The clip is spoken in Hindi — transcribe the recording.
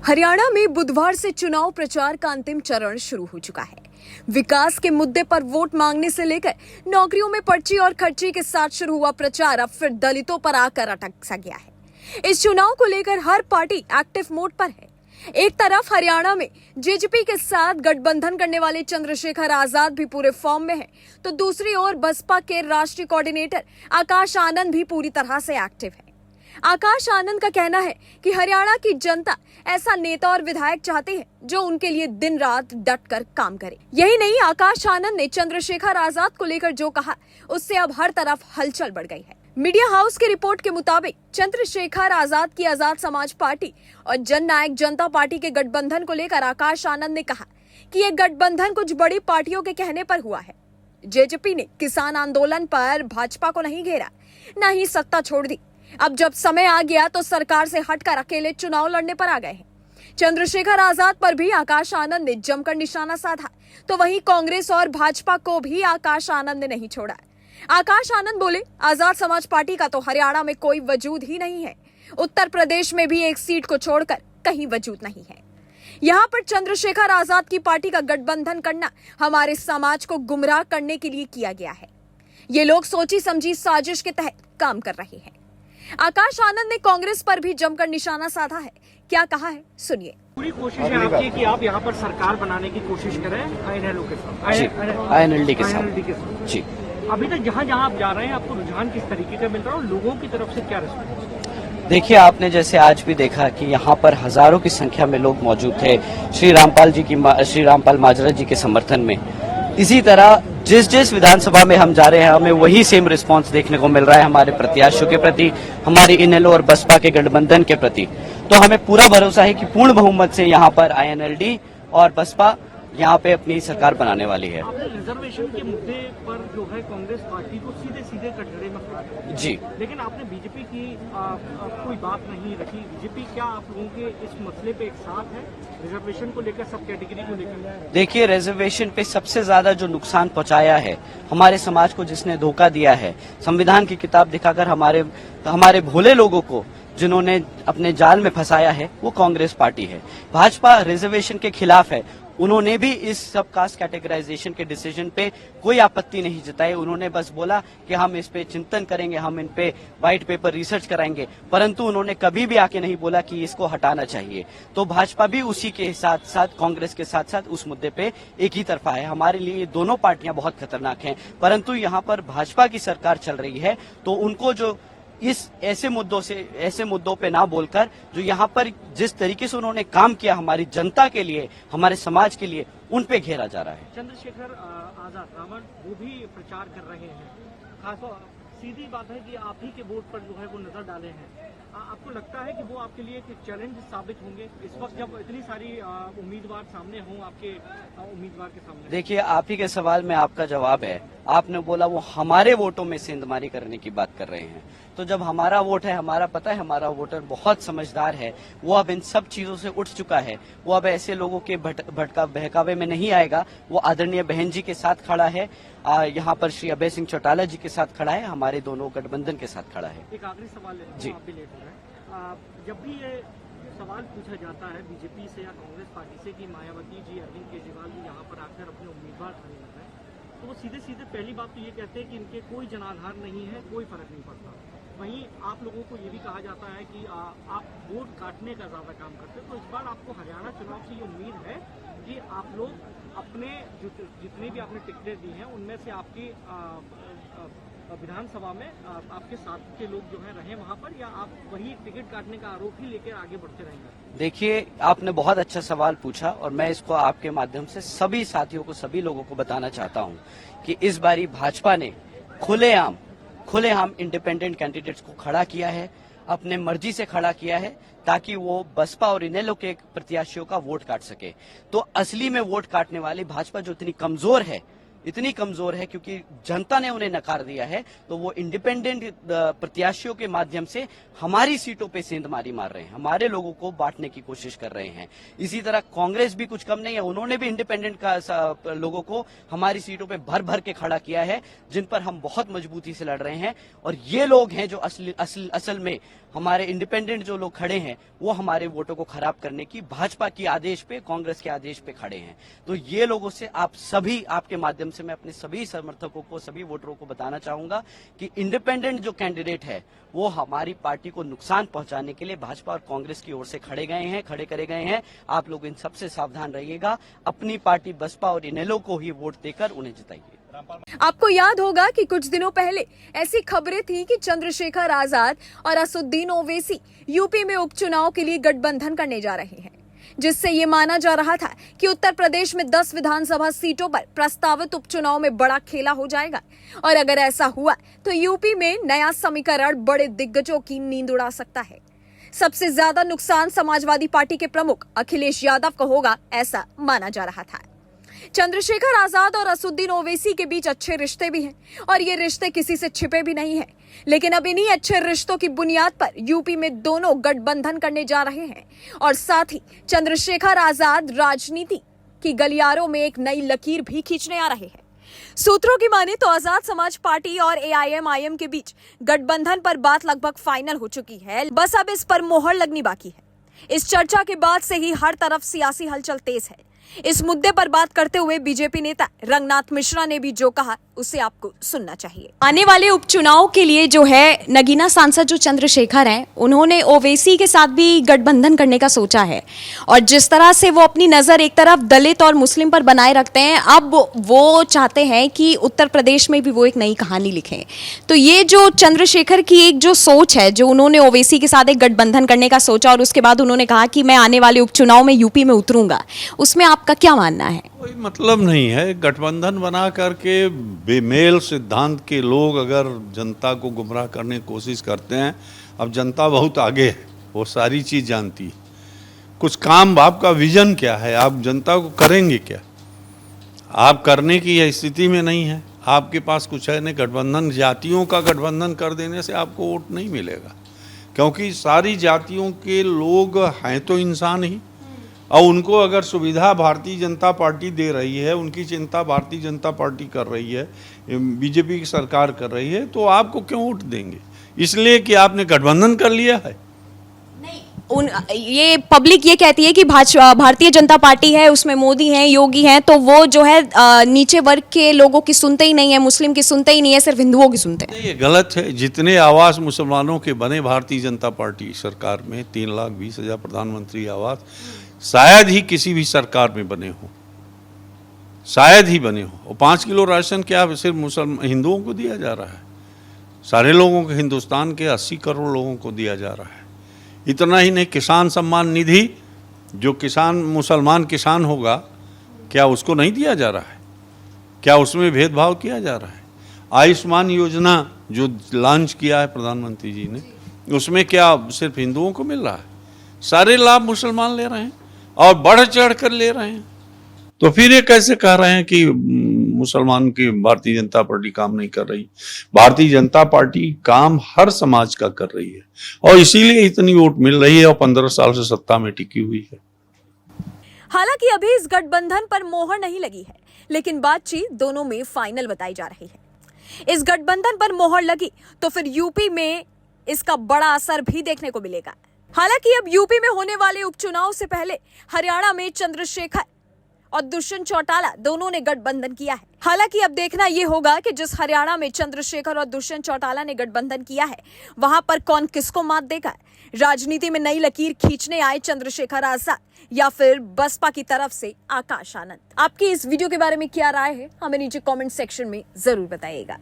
हरियाणा में बुधवार से चुनाव प्रचार का अंतिम चरण शुरू हो चुका है। विकास के मुद्दे पर वोट मांगने से लेकर नौकरियों में पर्ची और खर्ची के साथ शुरू हुआ प्रचार अब फिर दलितों पर आकर अटक सा गया है। इस चुनाव को लेकर हर पार्टी एक्टिव मोड पर है। एक तरफ हरियाणा में जेजेपी के साथ गठबंधन करने वाले चंद्रशेखर आजाद भी पूरे फॉर्म में हैं, तो दूसरी ओर बसपा के राष्ट्रीय कोऑर्डिनेटर आकाश आनंद भी पूरी तरह से एक्टिव है। आकाश आनंद का कहना है कि हरियाणा की जनता ऐसा नेता और विधायक चाहते हैं जो उनके लिए दिन रात डट कर काम करे। यही नहीं, आकाश आनंद ने चंद्रशेखर आजाद को लेकर जो कहा, उससे अब हर तरफ हलचल बढ़ गई है। मीडिया हाउस की रिपोर्ट के मुताबिक चंद्रशेखर आजाद की आजाद समाज पार्टी और जन नायक जनता पार्टी के गठबंधन को लेकर आकाश आनंद ने कहा कि यह गठबंधन कुछ बड़ी पार्टियों के कहने पर हुआ है। जेजेपी ने किसान आंदोलन पर भाजपा को नहीं घेरा, न ही सत्ता छोड़ दी। अब जब समय आ गया तो सरकार से हटकर अकेले चुनाव लड़ने पर आ गए हैं। चंद्रशेखर आजाद पर भी आकाश आनंद ने जमकर निशाना साधा, तो वहीं कांग्रेस और भाजपा को भी आकाश आनंद ने नहीं छोड़ा। आकाश आनंद बोले, आजाद समाज पार्टी का तो हरियाणा में कोई वजूद ही नहीं है। उत्तर प्रदेश में भी एक सीट को छोड़कर कहीं वजूद नहीं है। यहाँ पर चंद्रशेखर आजाद की पार्टी का गठबंधन करना हमारे समाज को गुमराह करने के लिए किया गया है। ये लोग सोची समझी साजिश के तहत काम कर रहे हैं। आकाश आनंद ने कांग्रेस पर भी जमकर निशाना साधा है। क्या कहा है, सुनिए। पूरी कोशिश है आपकी कि आप यहाँ पर सरकार बनाने की कोशिश करें INLO के साथ, INLD के साथ जी। अभी तक जहाँ जहाँ आप जा रहे हैं आपको रुझान किस तरीके का मिल रहा है और लोगों की तरफ से क्या रिस्पॉन्स? देखिए, आपने जैसे आज भी देखा कि यहाँ पर हजारों की संख्या में लोग मौजूद थे श्री रामपाल माजरा जी के समर्थन में। इसी तरह जिस विधानसभा में हम जा रहे हैं, हमें वही सेम रिस्पांस देखने को मिल रहा है हमारे प्रत्याशियों के प्रति, हमारी इनेलो और बसपा के गठबंधन के प्रति। तो हमें पूरा भरोसा है कि पूर्ण बहुमत से यहाँ पर INLD और बसपा यहाँ पे अपनी सरकार बनाने वाली है। आपने रिजर्वेशन के मुद्दे पर जो है कांग्रेस पार्टी को सीधे कटघरे में खड़ा किया जी, लेकिन आपने बीजेपी की कोई बात नहीं रखी। बीजेपी क्या आप लोगों के इस मसले पे एक साथ है, रिजर्वेशन को लेकर, सब कैटेगरी को लेकर? देखिए, रिजर्वेशन पे सबसे ज्यादा जो नुकसान पहुंचाया है हमारे समाज को, जिसने धोखा दिया है, संविधान की किताब दिखाकर हमारे भोले लोगों को जिन्होंने अपने जाल में फंसाया है, वो कांग्रेस पार्टी है। भाजपा रिजर्वेशन के खिलाफ है। उन्होंने भी इस सब कास्ट कैटेगराइजेशन के डिसीजन पे कोई आपत्ति नहीं जताई। उन्होंने बस बोला कि हम इस पे चिंतन करेंगे, हम इन पे व्हाइट पेपर रिसर्च कराएंगे, परंतु उन्होंने कभी भी आके नहीं बोला कि इसको हटाना चाहिए। तो भाजपा भी उसी के साथ साथ, कांग्रेस के साथ साथ उस मुद्दे पे एक ही तरफा है। हमारे लिए ये दोनों पार्टियां बहुत खतरनाक हैं, परंतु यहाँ पर भाजपा की सरकार चल रही है, तो उनको जो इस ऐसे मुद्दों पे ना बोलकर, जो यहाँ पर जिस तरीके से उन्होंने काम किया हमारी जनता के लिए, हमारे समाज के लिए, उन पे घेरा जा रहा है। चंद्रशेखर आजाद रावण वो भी प्रचार कर रहे हैं। खासतौर सीधी बात है कि आप ही के वोट पर जो है वो नजर डाले हैं। आपको लगता है कि वो आपके लिए एक चैलेंज साबित होंगे इस वक्त जब इतनी सारी उम्मीदवार सामने हों आपके उम्मीदवार के सामने? देखिए, आप ही के सवाल में आपका जवाब है। आपने बोला वो हमारे वोटों में सेंधमारी करने की बात कर रहे हैं, तो जब हमारा वोट है, हमारा पता है, हमारा वोटर बहुत समझदार है। वो अब इन सब चीजों से उठ चुका है। वो अब ऐसे लोगों के बहकावे में नहीं आएगा। वो आदरणीय बहन जी के साथ खड़ा है, यहाँ पर श्री अभय सिंह चौटाला जी के साथ खड़ा है, हमारे दोनों गठबंधन के साथ खड़ा है। एक आखिरी सवाल जी, आप भी लेट हो रहे हैं। जब भी ये सवाल पूछा जाता है बीजेपी से या कांग्रेस पार्टी से कि मायावती जी, अरविंद केजरीवाल जी यहाँ पर आकर अपने उम्मीदवार खड़े कर रहे हैं, तो वो सीधे पहली बात तो ये कहते हैं कि इनके कोई जनाधार नहीं है, कोई फर्क नहीं पड़ता। वहीं आप लोगों को ये भी कहा जाता है कि आप वोट काटने का ज्यादा काम करते हैं। तो इस बार आपको हरियाणा चुनाव से ये उम्मीद है कि आप लोग अपने जितने भी आपने टिकटें दी हैं उनमें से आपकी विधानसभा में आपके साथ के लोग जो हैं रहे वहां पर, या आप वही टिकट काटने का आरोप ही लेकर आगे बढ़ते रहेंगे? देखिए, आपने बहुत अच्छा सवाल पूछा और मैं इसको आपके माध्यम से सभी साथियों को, सभी लोगों को बताना चाहता हूं कि इस बारी भाजपा ने खुलेआम इंडिपेंडेंट कैंडिडेट्स को खड़ा किया है, अपने मर्जी से खड़ा किया है, ताकि वो बसपा और इनेलो के प्रत्याशियों का वोट काट सके। तो असली में वोट काटने वाली भाजपा जो इतनी कमजोर है, इतनी कमजोर है क्योंकि जनता ने उन्हें नकार दिया है, तो वो इंडिपेंडेंट प्रत्याशियों के माध्यम से हमारी सीटों पे सेंधमारी मार रहे हैं, हमारे लोगों को बांटने की कोशिश कर रहे हैं। इसी तरह कांग्रेस भी कुछ कम नहीं है, उन्होंने भी इंडिपेंडेंट का लोगों को हमारी सीटों पे भर भर के खड़ा किया है, जिन पर हम बहुत मजबूती से लड़ रहे हैं। और ये लोग हैं जो असल में हमारे इंडिपेंडेंट जो लोग खड़े हैं, वो हमारे वोटों को खराब करने की भाजपा के आदेश पे, कांग्रेस के आदेश पे खड़े हैं। तो ये लोगों से आप सभी, आपके माध्यम से मैं अपने सभी समर्थकों को, सभी वोटरों को बताना चाहूंगा कि इंडिपेंडेंट जो कैंडिडेट है वो हमारी पार्टी को नुकसान पहुंचाने के लिए भाजपा और कांग्रेस की ओर से खड़े करे गए हैं। आप लोग इन सबसे सावधान रहिएगा, अपनी पार्टी बसपा और इनेलो को ही वोट देकर उन्हें जिताइए। आपको याद होगा कि कुछ दिनों पहले ऐसी खबरें थी कि चंद्रशेखर आजाद और असदुद्दीन ओवैसी यूपी में उपचुनाव के लिए गठबंधन करने जा रहे हैं, जिससे ये माना जा रहा था कि उत्तर प्रदेश में 10 विधानसभा सीटों पर प्रस्तावित उपचुनाव में बड़ा खेला हो जाएगा। और अगर ऐसा हुआ तो यूपी में नया समीकरण बड़े दिग्गजों की नींद उड़ा सकता है। सबसे ज्यादा नुकसान समाजवादी पार्टी के प्रमुख अखिलेश यादव को होगा, ऐसा माना जा रहा था। चंद्रशेखर आजाद और असदुद्दीन ओवैसी के बीच अच्छे रिश्ते भी हैं और ये रिश्ते किसी से छिपे भी नहीं हैं। लेकिन अब इन्हीं अच्छे रिश्तों की बुनियाद पर यूपी में दोनों गठबंधन करने जा रहे हैं और साथ ही चंद्रशेखर आजाद राजनीति की गलियारों में एक नई लकीर भी खींचने आ रहे हैं। सूत्रों की माने तो आजाद समाज पार्टी और AIMIM के बीच गठबंधन पर बात लगभग फाइनल हो चुकी है, बस अब इस पर मोहर लगनी बाकी है। इस चर्चा के बाद से ही हर तरफ सियासी हलचल तेज है। इस मुद्दे पर बात करते हुए बीजेपी नेता रंगनाथ मिश्रा ने भी जो कहा उसे आपको सुनना चाहिए। आने वाले उपचुनाव के लिए जो है नगीना सांसद जो चंद्रशेखर हैं, उन्होंने ओवैसी के साथ भी गठबंधन करने का सोचा है और जिस तरह से वो अपनी नजर एक तरफ दलित और मुस्लिम पर बनाए रखते हैं, अब वो चाहते हैं कि उत्तर प्रदेश में भी वो एक नई कहानी लिखें। तो ये जो चंद्रशेखर की एक जो सोच है, जो उन्होंने ओवैसी के साथ एक गठबंधन करने का सोचा और उसके बाद उन्होंने कहा कि मैं आने वाले उपचुनाव में यूपी में उतरूंगा, उसमें आपका क्या मानना है? कोई मतलब नहीं है गठबंधन बना करके। बेमेल सिद्धांत के लोग अगर जनता को गुमराह करने की कोशिश करते हैं, अब जनता बहुत आगे है, वो सारी चीज़ जानती है। कुछ काम, आपका विजन क्या है, आप जनता को करेंगे क्या? आप करने की यह स्थिति में नहीं है, आपके पास कुछ है नहीं। गठबंधन, जातियों का गठबंधन कर देने से आपको वोट नहीं मिलेगा, क्योंकि सारी जातियों के लोग हैं तो इंसान ही, और उनको अगर सुविधा भारतीय जनता पार्टी दे रही है, उनकी चिंता भारतीय जनता पार्टी कर रही है, बीजेपी की सरकार कर रही है, तो आपको क्यों वोट देंगे? इसलिए कि आपने गठबंधन कर लिया है। ये पब्लिक ये कहती है कि भारतीय जनता पार्टी है, उसमें मोदी हैं, योगी हैं, तो वो जो है नीचे वर्ग के लोगों की सुनते ही नहीं है, मुस्लिम की सुनते ही नहीं है, सिर्फ हिंदुओं की सुनते हैं। ये गलत है। जितने आवास मुसलमानों के बने भारतीय जनता पार्टी सरकार में, 3,20,000 प्रधानमंत्री आवास, शायद ही किसी भी सरकार में बने हो, शायद ही बने हो। और 5 किलो राशन क्या सिर्फ हिंदुओं को दिया जा रहा है? सारे लोगों को, हिंदुस्तान के 80 करोड़ लोगों को दिया जा रहा है। इतना ही नहीं, किसान सम्मान निधि, जो किसान, मुसलमान किसान होगा, क्या उसको नहीं दिया जा रहा है? क्या उसमें भेदभाव किया जा रहा है? आयुष्मान योजना जो लॉन्च किया है प्रधानमंत्री जी ने, उसमें क्या सिर्फ हिंदुओं को मिल रहा है? सारे लाभ मुसलमान ले रहे हैं और बढ़ चढ़ कर ले रहे हैं। तो फिर ये कैसे कह रहे हैं कि मुसलमान की भारतीय जनता पार्टी काम नहीं कर रही? भारतीय जनता पार्टी काम हर समाज का कर रही है और इसीलिए इतनी वोट मिल रही है और 15 साल से सत्ता में टिकी हुई है। हालांकि अभी इस गठबंधन पर मोहर नहीं लगी है, लेकिन बातचीत दोनों में फाइनल बताई जा रही है। इस गठबंधन पर मोहर लगी तो फिर यूपी में इसका बड़ा असर भी देखने को मिलेगा। हालांकि अब यूपी में होने वाले उपचुनाव से पहले हरियाणा में चंद्रशेखर और दुष्यंत चौटाला दोनों ने गठबंधन किया है। हालांकि अब देखना यह होगा कि जिस हरियाणा में चंद्रशेखर और दुष्यंत चौटाला ने गठबंधन किया है, वहां पर कौन किसको मात देगा। राजनीति में नई लकीर खींचने आए चंद्रशेखर आजाद या फिर बसपा की तरफ से आकाश आनंद। आपकी इस वीडियो के बारे में क्या राय है, हमें नीचे कमेंट सेक्शन में जरूर बताइएगा।